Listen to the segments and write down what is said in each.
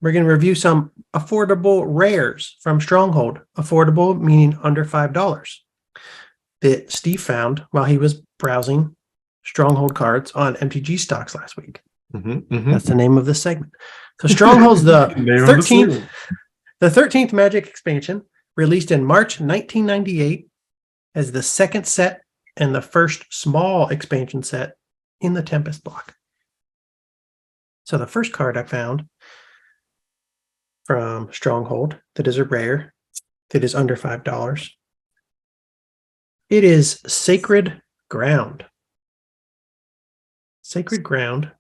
we're going to review some affordable rares from Stronghold. Affordable meaning under $5 that Steve found while he was browsing Stronghold cards on MTG stocks last week. That's the name of this segment. So Stronghold's the 13th Magic expansion, released in March 1998 as the second set and the first small expansion set in the Tempest block. So the first card I found from Stronghold that is a rare, that is under $5. It is Sacred Ground. Sacred Ground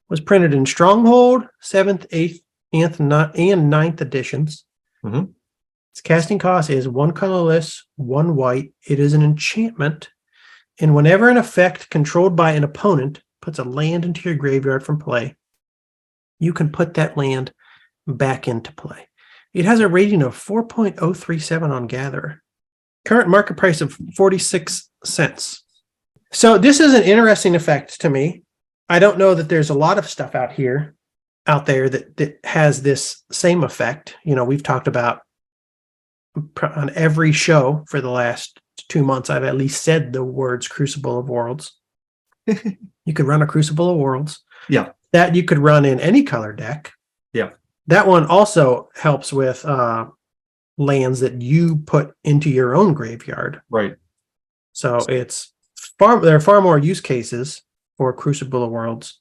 was printed in Stronghold, 7th, 8th, and 9th editions. Its casting cost is 1 colorless, 1 white. It is an enchantment, and whenever an effect controlled by an opponent puts a land into your graveyard from play, you can put that land back into play. It has a rating of 4.037 on Gatherer. Current market price of 46 cents. So this is an interesting effect to me. I don't know that there's a lot of stuff out there that has this same effect. You know, we've talked about on every show for the last 2 months, I've at least said the words Crucible of Worlds. You could run a Crucible of Worlds. Yeah. That you could run in any color deck. Yeah. That one also helps with lands that you put into your own graveyard. Right. So there are far more use cases for Crucible of Worlds.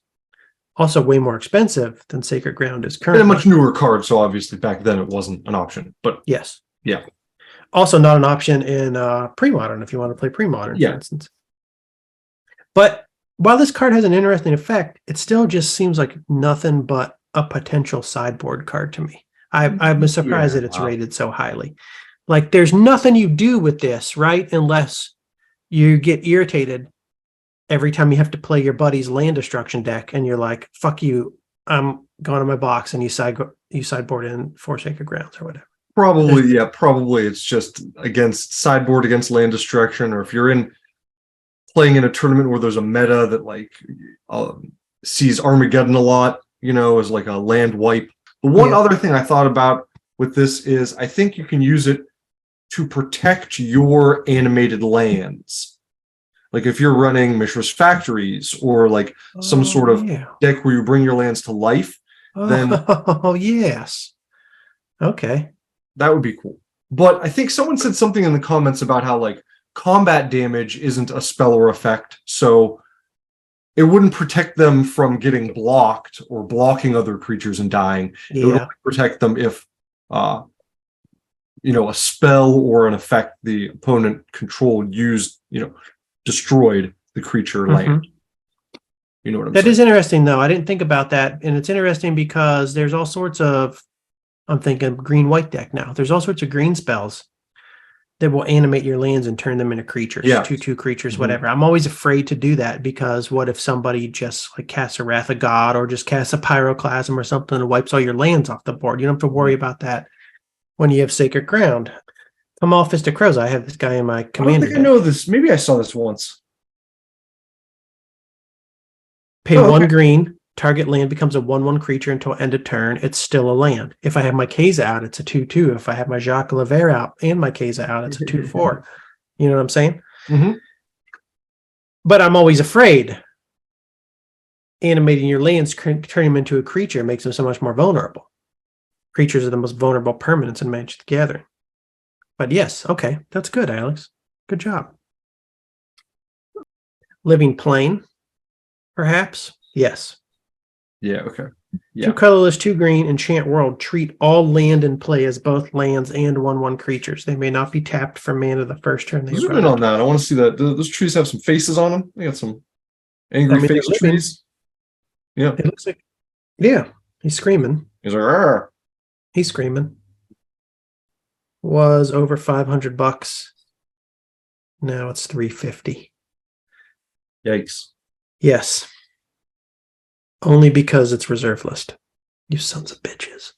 Also way more expensive than Sacred Ground is currently. And a much newer card, so obviously back then it wasn't an option. But yes. Yeah. Also not an option in pre-modern if you want to play pre-modern, yeah. for instance. But while this card has an interesting effect, it still just seems like nothing but a potential sideboard card to me. I'm surprised that it's rated so highly. Like, there's nothing you do with this, right? Unless you get irritated every time you have to play your buddy's land destruction deck, and you're like, "Fuck you! I'm going to my box," and you sideboard in 4 Sacred Grounds or whatever. Probably it's just sideboard against land destruction, or if you're playing in a tournament where there's a meta that sees Armageddon a lot, as like a land wipe. But one other thing I thought about with this is I think you can use it to protect your animated lands. Like if you're running Mishra's Factories or like some sort of deck where you bring your lands to life, then yes. Okay. That would be cool. But I think someone said something in the comments about how like combat damage isn't a spell or effect, so it wouldn't protect them from getting blocked or blocking other creatures and dying. It would only protect them if a spell or an effect the opponent controlled used, destroyed the creature land. You know what I'm saying? That is interesting, though. I didn't think about that. And it's interesting because there's all sorts of, I'm thinking green-white deck now. There's all sorts of green spells that will animate your lands and turn them into creatures, 2/2 creatures, whatever. I'm always afraid to do that because what if somebody just like casts a Wrath of God or just casts a Pyroclasm or something and wipes all your lands off the board? You don't have to worry about that when you have Sacred Ground. Come off Fist of Crows. I have this guy in my commander. I don't think I know this. Maybe I saw this once. Pay 1 green. Target land becomes a 1/1 creature until end of turn. It's still a land. If I have my Keza out, it's a 2/2. If I have my Jacques Levert out and my Keza out, it's a 2/4. You know what I'm saying? But I'm always afraid. Animating your lands, turning them into a creature makes them so much more vulnerable. Creatures are the most vulnerable permanents in Magic the Gathering. But yes, okay, that's good, Alex. Good job. Living Plane, perhaps? Yes. Yeah, okay. Yeah. 2 colorless, 2 green, enchant world. Treat all land in play as both lands and 1/1 creatures. They may not be tapped for mana the first turn. Zoom in on that. I want to see that. Those trees have some faces on them. They got some angry face trees. Yeah. It looks like, he's screaming. He's like, "Arr." He's screaming. Was over $500. Now it's $350. Yikes. Yes. Only because it's reserve list. You sons of bitches.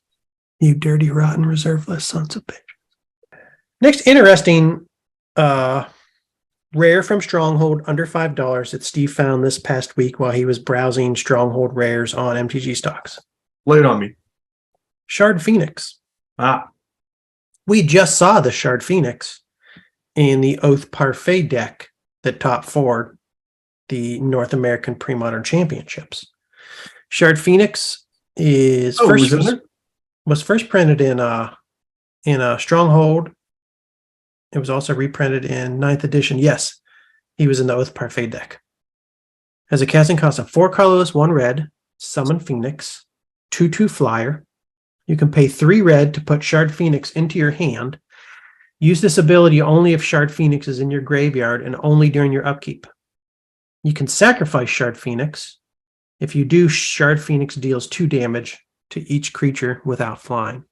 You dirty, rotten reserve list sons of bitches. Next interesting rare from Stronghold under $5 that Steve found this past week while he was browsing Stronghold rares on MTG stocks. Lay it on me. Shard Phoenix. Ah, We just saw the Shard Phoenix in the Oath Parfait deck that top four the North American Pre-Modern Championships. Shard Phoenix is was first printed in a Stronghold. It was also reprinted in 9th edition. Yes, he was in the Oath Parfait deck. Has a casting cost of 4 colorless, 1 red, summon Phoenix, 2/2 flyer. You can pay 3 red to put Shard Phoenix into your hand. Use this ability only if Shard Phoenix is in your graveyard and only during your upkeep. You can sacrifice Shard Phoenix. If you do, Shard Phoenix deals 2 damage to each creature without flying.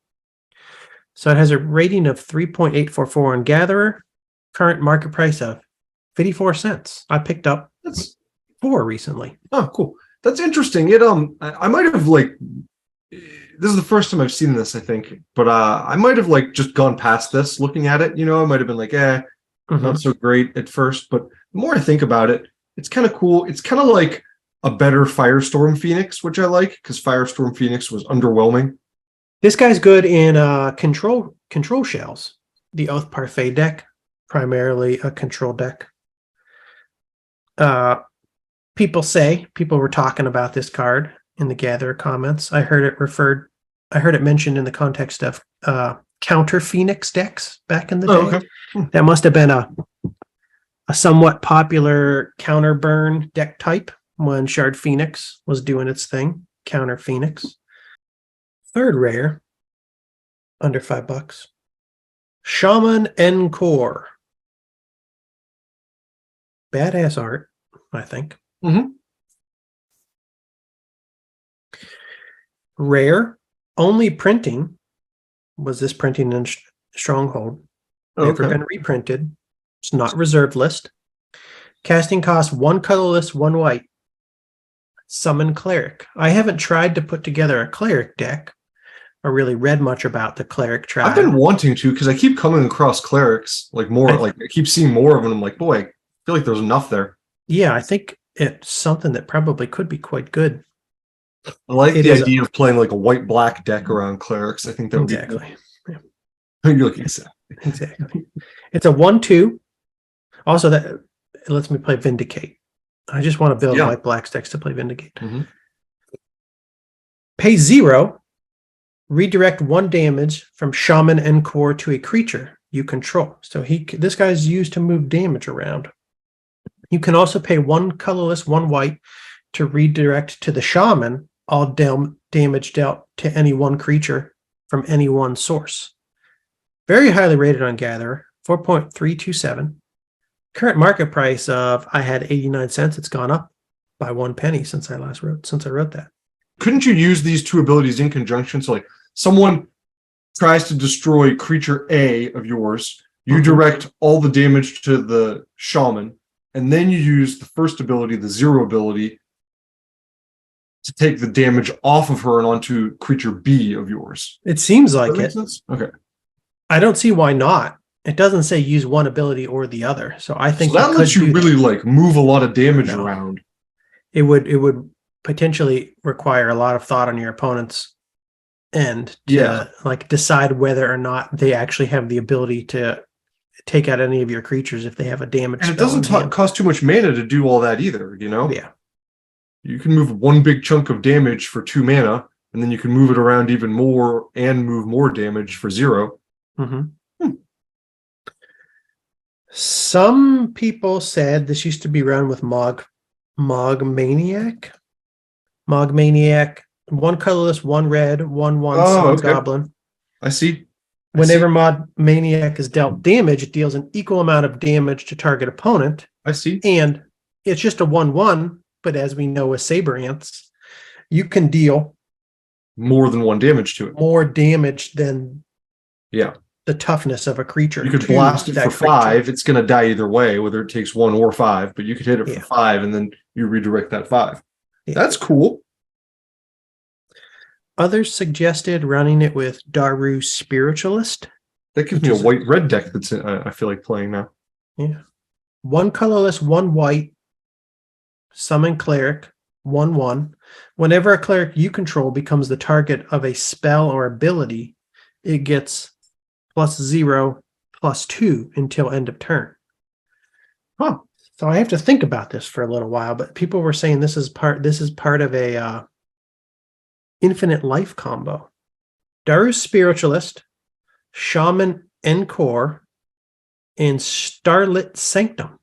So it has a rating of 3.844 on Gatherer, current market price of 54 cents. I picked up 4 recently. oh, cool. That's interesting. It I might have this is the first time I've seen this, I think, but I might have just gone past this looking at it. I might have been not so great at first, but the more I think about it, it's kind of cool. It's kind of like a better Firestorm Phoenix, which I like because Firestorm Phoenix was underwhelming. This guy's good in control shells. The Oath Parfait deck, primarily a control deck. People were talking about this card in the Gatherer comments. I heard it mentioned in the context of counter Phoenix decks back in the day. Okay. That must have been a somewhat popular counter burn deck type when Shard Phoenix was doing its thing. Counter Phoenix. Third rare, under $5. Shaman en-kor. Badass art, I think. Mm-hmm. Rare, only printing was this printing in Stronghold. Never been reprinted. It's not reserved list. Casting cost 1 colorless, 1 white. Summon Cleric. I haven't tried to put together a Cleric deck or really read much about the Cleric tribe. I've been wanting to because I keep coming across Clerics I keep seeing more of them. I'm like, boy, I feel like there's enough there. Yeah, I think it's something that probably could be quite good. I like the idea of playing a white-black deck around Clerics. I think that would be cool. Yeah. You're looking Exactly. It's a 1/2. Also, that it lets me play Vindicate. I just want to build white-black decks to play Vindicate. Mm-hmm. Pay 0. Redirect 1 damage from Shaman en-kor to a creature you control. So this guy's used to move damage around. You can also pay 1 colorless, 1 white to redirect to the Shaman all damage dealt to any one creature from any one source. Very highly rated on Gatherer, 4.327. Current market price of, I had 89 cents. It's gone up by 1 penny since I wrote that. Couldn't you use these 2 abilities in conjunction? So someone tries to destroy creature A of yours, you direct all the damage to the Shaman, and then you use the first ability, the 0 ability, to take the damage off of her and onto creature B of yours. It seems like it. Sense? Okay. I don't see why not. It doesn't say use one ability or the other. So I think that lets you really move a lot of damage around. It would potentially require a lot of thought on your opponent's end to decide whether or not they actually have the ability to take out any of your creatures if they have a damage. And it doesn't cost too much mana to do all that either, Yeah. You can move 1 big chunk of damage for 2 mana, and then you can move it around even more and move more damage for 0. Mm-hmm. Some people said this used to be run with Mog Maniac. Mog Maniac, 1 colorless, 1 red, 1/1 goblin. I see. Whenever Mog Maniac is dealt damage, it deals an equal amount of damage to target opponent. I see. And it's just a 1/1, but as we know with Saber Ants, you can deal more than 1 damage to it. More damage than the toughness of a creature. You could blast it for 5. It's going to die either way, whether it takes 1 or 5, but you could hit it for 5 and then you redirect that 5. Yeah. That's cool. Others suggested running it with Daru Spiritualist. That gives me a white-red deck that's I feel like playing now. Yeah. 1 colorless, 1 white, summon Cleric, 1/1. Whenever a cleric you control becomes the target of a spell or ability, it gets +0/+2 until end of turn. Huh. So I have to think about this for a little while, but people were saying this is part of a infinite life combo. Daru's Spiritualist, Shaman en-kor, and Starlit Sanctum.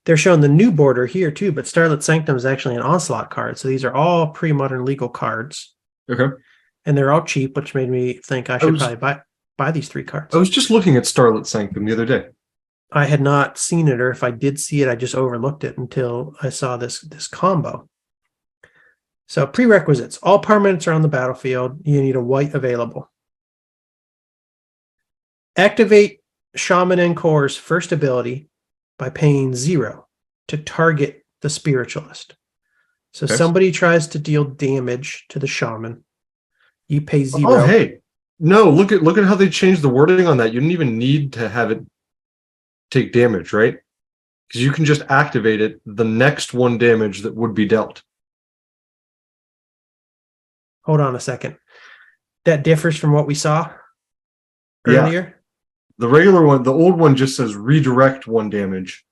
They're showing the new border here too, but Starlit Sanctum is actually an onslaught card. So these are all pre-modern legal cards. Okay. And they're all cheap, which made me think I should probably buy these 3 cards. I was just looking at Starlit Sanctum the other day. I had not seen it, or if I did see it, I just overlooked it until I saw this combo. So prerequisites. All permanents are on the battlefield. You need a white available. Activate Shaman en-kor's first ability by paying 0 to target the Spiritualist. So somebody tries to deal damage to the Shaman. You pay 0. Oh, hey. No, look at how they changed the wording on that. You didn't even need to have it take damage, right? Because you can just activate it the next 1 damage that would be dealt. Hold on a second. That differs from what we saw earlier? Yeah. The regular one, the old one just says redirect 1 damage.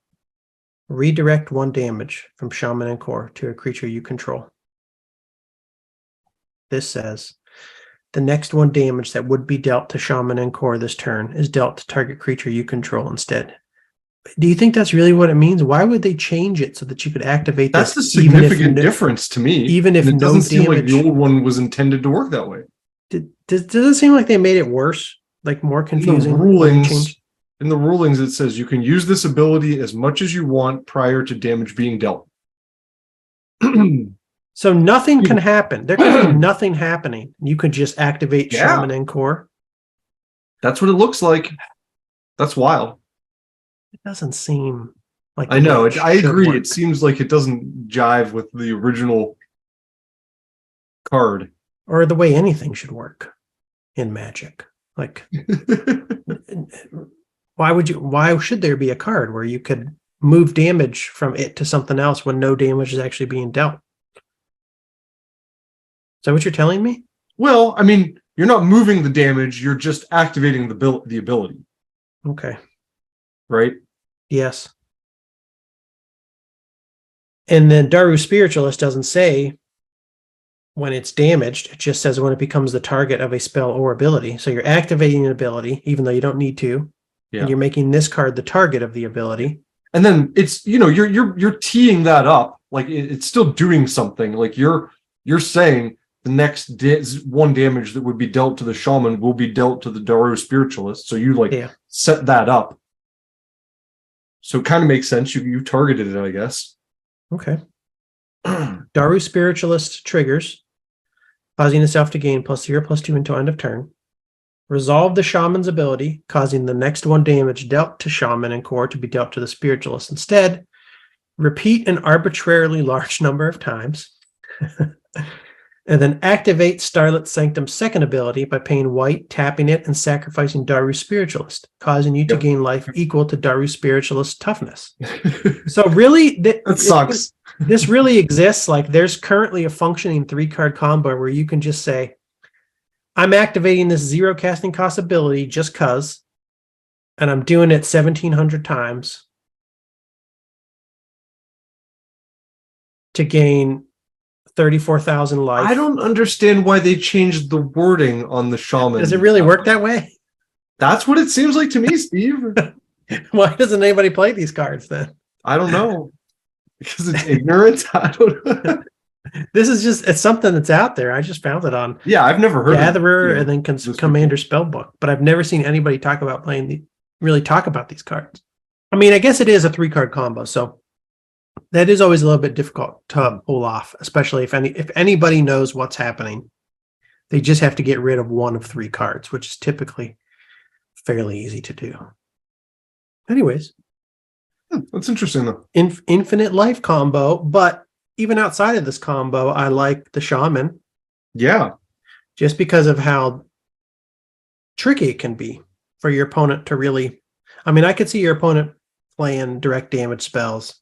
Redirect 1 damage from Shaman en-kor to a creature you control. This says the next 1 damage that would be dealt to Shaman en-kor this turn is dealt to target creature you control instead. Do you think that's really what it means? Why would they change it so that you could activate That's this? the significant difference to me. Even if it no doesn't seem like damage, the old one was intended to work that way. does it seem like they made it worse? Like more confusing? In the rulings, it says you can use this ability as much as you want prior to damage being dealt. So nothing can happen. There can be nothing happening. You could just activate Shaman en-kor. That's what it looks like. That's wild. It doesn't seem like I know. I agree. Work. It seems like it doesn't jive with the original card. Or the way anything should work in Magic. Like, why should there be a card where you could move damage from it to something else when no damage is actually being dealt? Is that what you're telling me? Well, I mean, you're not moving the damage. You're just activating the ability. Okay. Right? Yes. And then Daru Spiritualist doesn't say when it's damaged. It just says when it becomes the target of a spell or ability. So you're activating an ability, even though you don't need to. Yeah. And you're making this card the target of the ability. And then it's, you're teeing that up. Like it's still doing something. Like you're saying the next 1 damage that would be dealt to the Shaman will be dealt to the Daru Spiritualist. So you set that up. So it kind of makes sense. You targeted it, I guess. Okay. Daru Spiritualist triggers, causing itself to gain +0/+2 until end of turn. Resolve the Shaman's ability, causing the next 1 damage dealt to Shaman en-kor to be dealt to the Spiritualist instead. Repeat an arbitrarily large number of times. And then activate Starlit Sanctum's second ability by paying white, tapping it, and sacrificing Daru Spiritualist, causing you to gain life equal to Daru Spiritualist's toughness. So really, that sucks. This really exists. Like there's currently a functioning 3-card combo where you can just say, I'm activating this 0 casting cost ability just cause, and I'm doing it 1,700 times to gain 34,000 life. I don't understand why they changed the wording on the Shaman. Does it really work that way? That's what it seems like to me, Steve. Why doesn't anybody play these cards then? I don't know. Because it's ignorant. I don't know. This is just, it's something that's out there. I just found it on I've never heard Gatherer and then Commander Spellbook, but I've never seen anybody talk about really talk about these cards. I mean, I guess it is a 3-card combo, so that is always a little bit difficult to pull off, especially if anybody knows what's happening. They just have to get rid of 1 of 3 cards, which is typically fairly easy to do. Anyways. That's interesting, though. Infinite life combo, but even outside of this combo, I like the Shaman. Yeah. Just because of how tricky it can be for your opponent to really... I mean, I could see your opponent playing direct damage spells,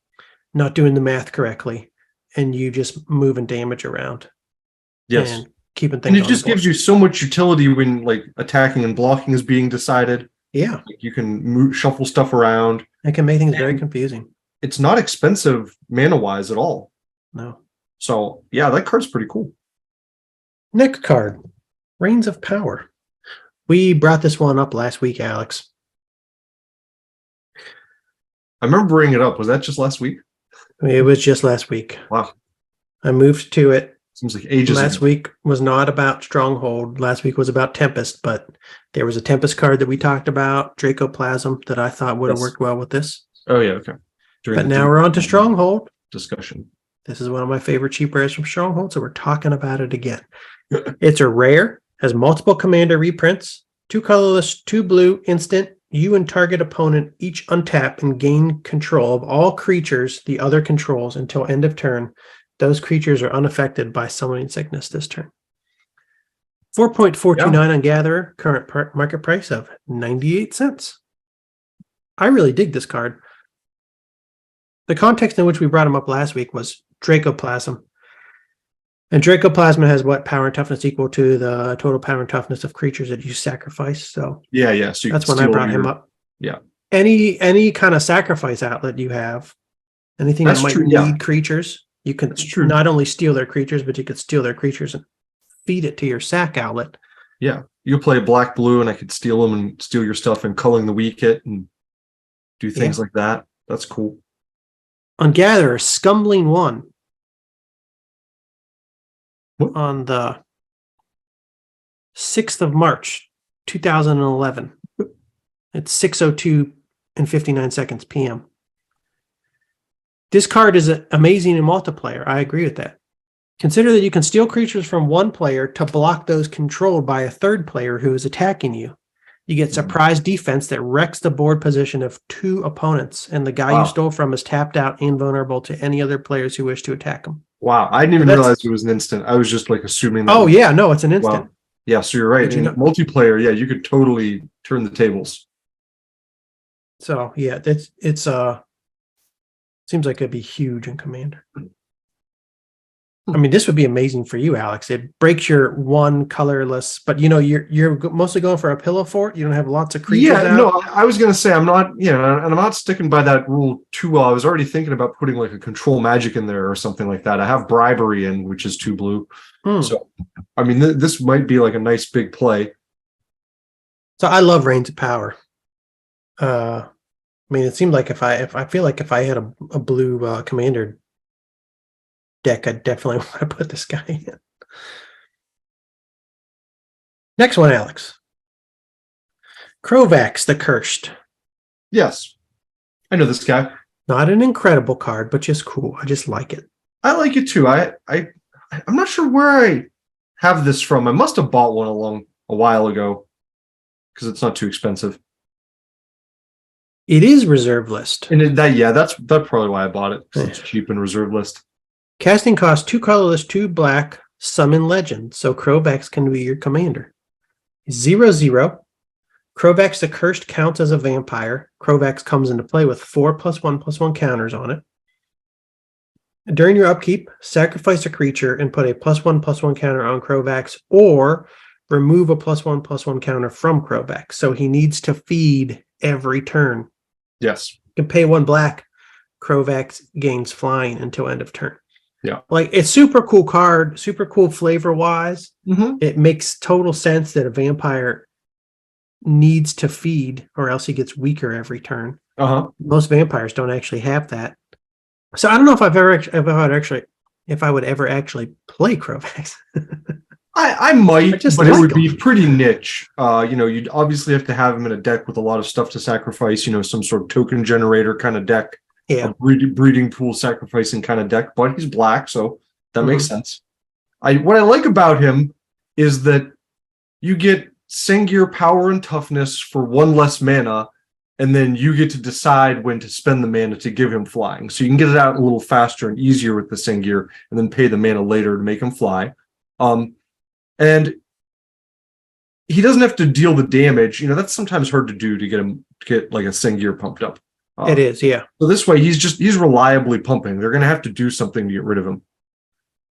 not doing the math correctly, and you just moving damage around. Yes. And keeping things And it on just the board. gives you so much utility when like attacking and blocking is being decided. Yeah. Like, you can shuffle stuff around. It can make things very confusing. It's not expensive mana-wise at all. No. So, yeah, that card's pretty cool. Next card, Reigns of Power. We brought this one up last week, Alex. I remember bringing it up. Was that just last week? It was just last week. Wow. I moved to it. Seems like ages Last ago. week was not about Stronghold. Last week was about Tempest, but there was a Tempest card that we talked about, Dracoplasm, that I thought would have worked well with this. Oh, yeah, okay. But now we're on to Stronghold. Discussion. This is one of my favorite cheap rares from Stronghold, so we're talking about it again. It's a rare, has multiple commander reprints, 2 colorless, 2 blue, instant. You and target opponent each untap and gain control of all creatures the other controls until end of turn. Those creatures are unaffected by summoning sickness this turn. 4.429 on Gatherer, current market price of 98 cents. I really dig this card. The context in which we brought him up last week was Dracoplasm. And Dracoplasm has what power and toughness equal to the total power and toughness of creatures that you sacrifice. So yeah. So that's when I brought him up. Yeah. Any kind of sacrifice outlet you have, anything that might need creatures, you can not only steal their creatures, but you could steal their creatures and feed it to your sack outlet. Yeah. You play black blue and I could steal them and steal your stuff and culling the weak it and do things like that. That's cool. On Gatherer, Scumbling 1. What? On the 6th of March, 2011. It's 6:02 and 59 seconds PM. This card is amazing in multiplayer. I agree with that. Consider that you can steal creatures from one player to block those controlled by a third player who is attacking you. You get surprise defense that wrecks the board position of 2 opponents, and the guy you stole from is tapped out and vulnerable to any other players who wish to attack him. Wow, I didn't even realize it was an instant. I was just like assuming that. Oh, yeah, no, it's an instant. Wow. Yeah, so you're right. In multiplayer, yeah, you could totally turn the tables. So, yeah, it's seems like it'd be huge in Commander. I mean, this would be amazing for you, Alex. It breaks your one colorless, but you're mostly going for a pillow fort. You don't have lots of creatures. Yeah, no, I was gonna say I'm not, and I'm not sticking by that rule too well. I was already thinking about putting like a control magic in there or something like that. I have bribery in, which is 2 blue. So, I mean, this might be like a nice big play. So I love Reigns of Power. I mean, it seemed like if I feel like if I had a blue commander deck, I definitely want to put this guy in. Next one, Alex. Krovax the Cursed. Yes. I know this guy. Not an incredible card, but just cool. I just like it. I like it too. I'm not sure where I have this from. I must have bought one a while ago because it's not too expensive. It is reserve list. And that's probably why I bought it. Because it's cheap and reserve list. Casting cost 2 colorless, 2 black, summon legend. So Krovax can be your commander. 0/0. Krovax the Cursed counts as a vampire. Krovax comes into play with 4+1/+1 counters on it. During your upkeep, sacrifice a creature and put a +1/+1 counter on Krovax, or remove a +1/+1 counter from Krovax. So he needs to feed every turn. Yes. You can pay 1 black. Krovax gains flying until end of turn. Yeah. Like, it's super cool card, super cool flavor wise. Mm-hmm. It makes total sense that a vampire needs to feed or else he gets weaker every turn. Most vampires don't actually have that. So I don't know if I would ever actually play Krovax. I might, but like it would be pretty niche. You'd obviously have to have him in a deck with a lot of stuff to sacrifice, some sort of token generator kind of deck. Yeah. A breeding pool sacrificing kind of deck, but he's black, so that makes sense. What I like about him is that you get Sengir power and toughness for 1 less mana, and then you get to decide when to spend the mana to give him flying. So you can get it out a little faster and easier with the Sengir, and then pay the mana later to make him fly. And he doesn't have to deal the damage. That's sometimes hard to do to get like a Sengir pumped up. It is, yeah. So this way, he's reliably pumping. They're going to have to do something to get rid of him,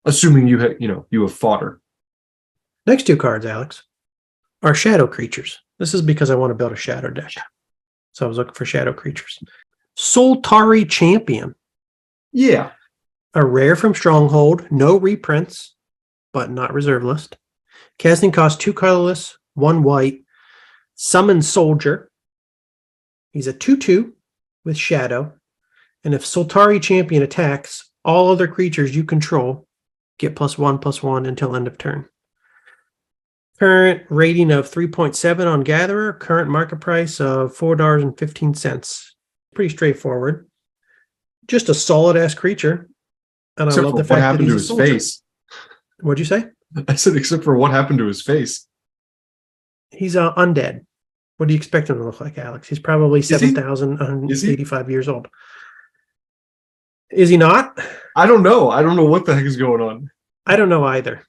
assuming you have fodder. Next two cards, Alex, are shadow creatures. This is because I want to build a shadow deck. So I was looking for shadow creatures. Soltari Champion. Yeah. A rare from Stronghold. No reprints, but not reserve list. Casting cost 2 colorless, 1 white. Summon Soldier. He's a 2/2 with shadow. And if Soltari Champion attacks, all other creatures you control get +1/+1 until end of turn. Current rating of 3.7 on Gatherer. Current market price of $4.15. Pretty straightforward. Just a solid-ass creature. And Except I love for the what fact that happened he's to a his soldier. face. What'd you say? I said, except for what happened to his face. He's undead. What do you expect him to look like, Alex? He's probably 7,085 years old. Is he not? I don't know. I don't know what the heck is going on. I don't know either.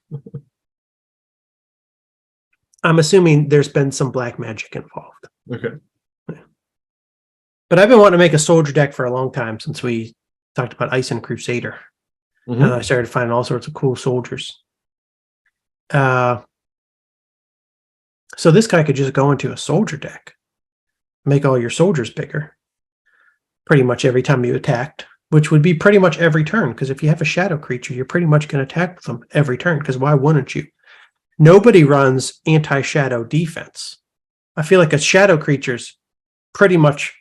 I'm assuming there's been some black magic involved. Okay. But I've been wanting to make a soldier deck for a long time since we talked about Ice and Crusader. Mm-hmm. And I started finding all sorts of cool soldiers. So this guy could just go into a soldier deck, make all your soldiers bigger pretty much every time you attacked, which would be pretty much every turn. Because if you have a shadow creature, you're pretty much going to attack with them every turn. Because why wouldn't you? Nobody runs anti-shadow defense. I feel like a shadow creature's pretty much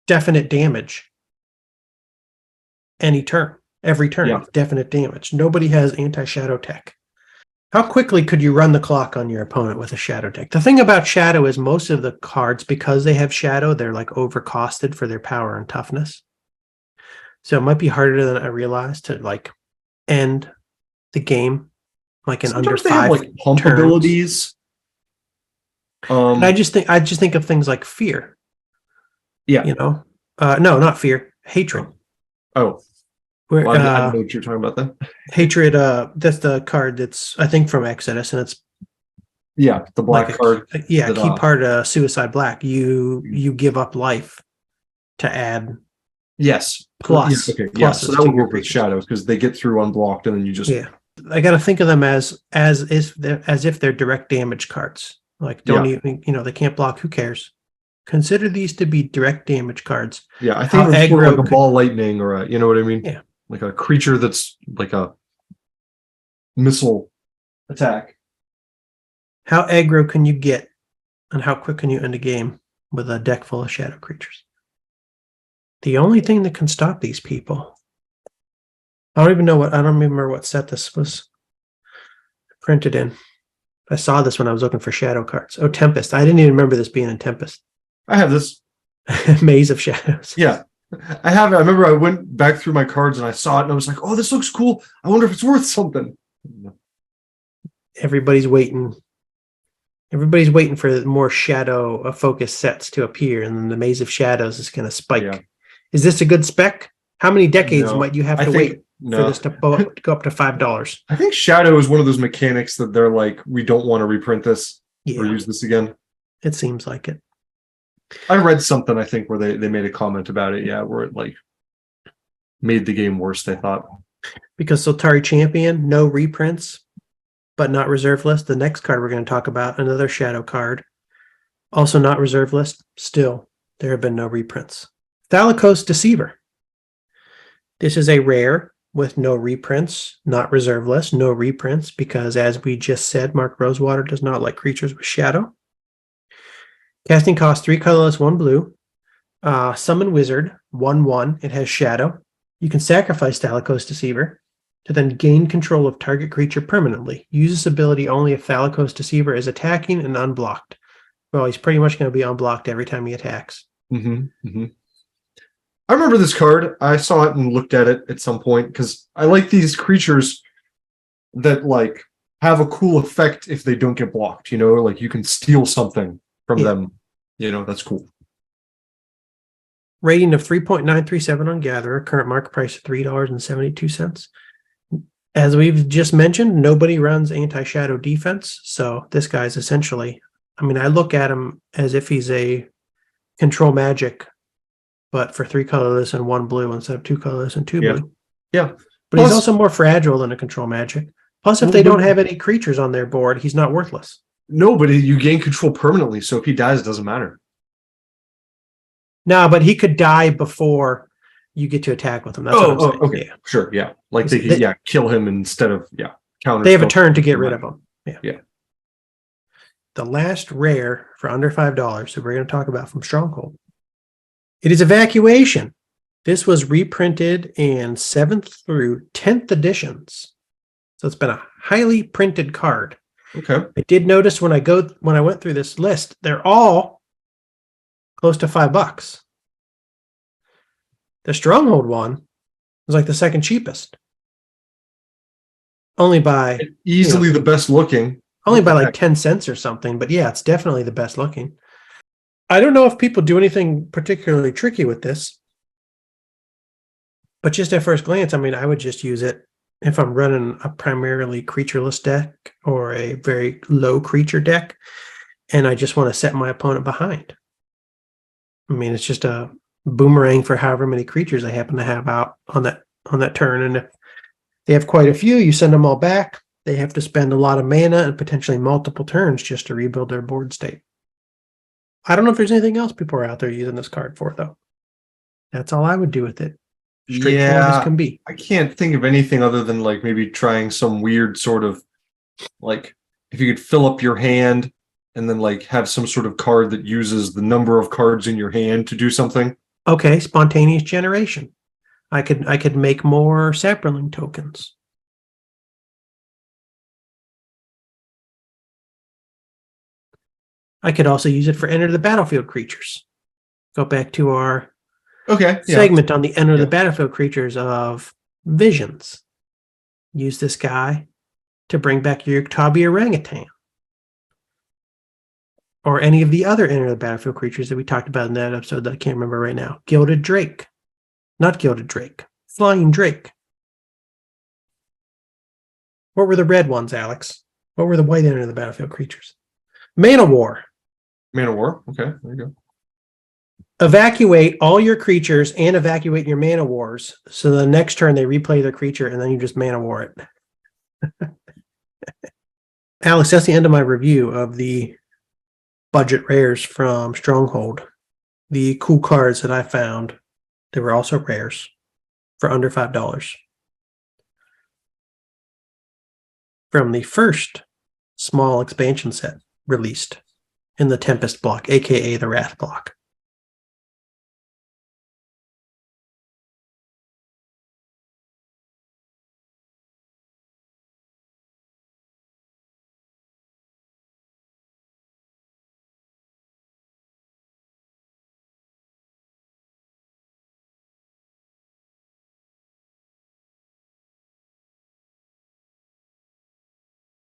definite damage any turn. Every turn, Yeah. definite damage. Nobody has anti-shadow tech. How quickly could you run the clock on your opponent with a shadow deck? The thing about shadow is most of the cards, because they have shadow, they're like overcosted for their power and toughness. So it might be harder than I realized to like end the game like in Sometimes under they have 5 like pump turns. abilities. And I just think of things like fear. Yeah. No, not fear, hatred. Oh. Where, Well, I don't know what you're talking about then. Hatred, that's the card that's I think from Exodus, and it's the black like card. Key part Suicide Black. You give up life to add Yes. plus. Okay. Yeah. So that would work with shadows because they get through unblocked, and then you just I got to think of them as if they're direct damage cards. Like don't even they can't block. Who cares? Consider these to be direct damage cards. Yeah, I think it's more like a ball lightning or a, you know what I mean? Yeah. Like a creature that's like a missile attack. How aggro can you get and how quick can you end a game with a deck full of shadow creatures? The only thing that can stop these people. I don't remember what set this was printed in. I saw this when I was looking for shadow cards. Oh, Tempest. I didn't even remember this being in Tempest. I have this. Maze of Shadows. Yeah. I have it. I remember I went back through my cards and I saw it and I was like, oh, this looks cool. I wonder if it's worth something. Everybody's waiting. Everybody's waiting for more shadow focused sets to appear, and then the Maze of Shadows is going to spike. Yeah. Is this a good spec? How many decades might you have to wait for this to go up to $5? I think Shadow is one of those mechanics that they're like, we don't want to reprint this or use this again. It seems like it. I read something, I think, where they made a comment about it, where it like made the game worse, they thought. Because Soltari Champion, no reprints, but not reserve list. The next card we're going to talk about, another shadow card, also not reserve list. Still, there have been no reprints. Thalicos Deceiver. This is a rare with no reprints, not reserve list, no reprints, because as we just said, Mark Rosewater does not like creatures with shadow. Casting cost 3 colorless, 1 blue. Summon Wizard, 1/1. It has shadow. You can sacrifice Thalicos Deceiver to then gain control of target creature permanently. Use this ability only if Thalicos Deceiver is attacking and unblocked. Well, he's pretty much going to be unblocked every time he attacks. I remember this card. I saw it and looked at it at some point because I like these creatures that like have a cool effect if they don't get blocked. Like you can steal something from them. That's cool. Rating of 3.937 on Gatherer. Current market price of $3.72. As we've just mentioned, nobody runs anti-shadow defense. So this guy's essentially, I look at him as if he's a control magic but for 3 colorless and 1 blue instead of 2 colorless and 2 Yeah. blue. Yeah. But he's also more fragile than a control magic. Plus, if they don't have any creatures on their board, he's not worthless. No, but you gain control permanently, so if he dies, it doesn't matter. No, but he could die before you get to attack with him. That's what I'm saying. Okay. Yeah. Sure, yeah. Like they could, kill him instead of, counter. They have a turn to get rid of him. Yeah. The last rare for under $5 that we're going to talk about from Stronghold. It is Evacuation. This was reprinted in 7th through 10th editions. So it's been a highly printed card. Okay. I did notice when I went through this list, they're all close to $5. The Stronghold one was like the second cheapest. Only by easily the best looking. Only by like 10 cents or something, but yeah, it's definitely the best looking. I don't know if people do anything particularly tricky with this, but just at first glance, I mean, I would just use it if I'm running a primarily creatureless deck or a very low creature deck, and I just want to set my opponent behind. I mean, it's just a boomerang for however many creatures I happen to have out on that turn, and if they have quite a few, you send them all back. They have to spend a lot of mana and potentially multiple turns just to rebuild their board state. I don't know if there's anything else people are out there using this card for, though. That's all I would do with it. Straightforward as can be. I can't think of anything other than like maybe trying some weird sort of like if you could fill up your hand and then like have some sort of card that uses the number of cards in your hand to do something. Okay, spontaneous generation. I could make more Saproling tokens. I could also use it for enter the battlefield creatures. Go back to our segment on the enter the battlefield creatures of Visions. Use this guy to bring back your Tabi Orangutan. Or any of the other enter the battlefield creatures that we talked about in that episode that I can't remember right now. Gilded Drake. Not Gilded Drake. Flying Drake. What were the red ones, Alex? What were the white enter the battlefield creatures? Mana War. Man of War. Okay, there you go. Evacuate all your creatures and evacuate your Mana Wars. So the next turn they replay their creature and then you just Mana War it. Alex, that's the end of my review of the budget rares from Stronghold. The cool cards that I found, they were also rares for under $5. From the first small expansion set released in the Tempest block, aka the Wrath block.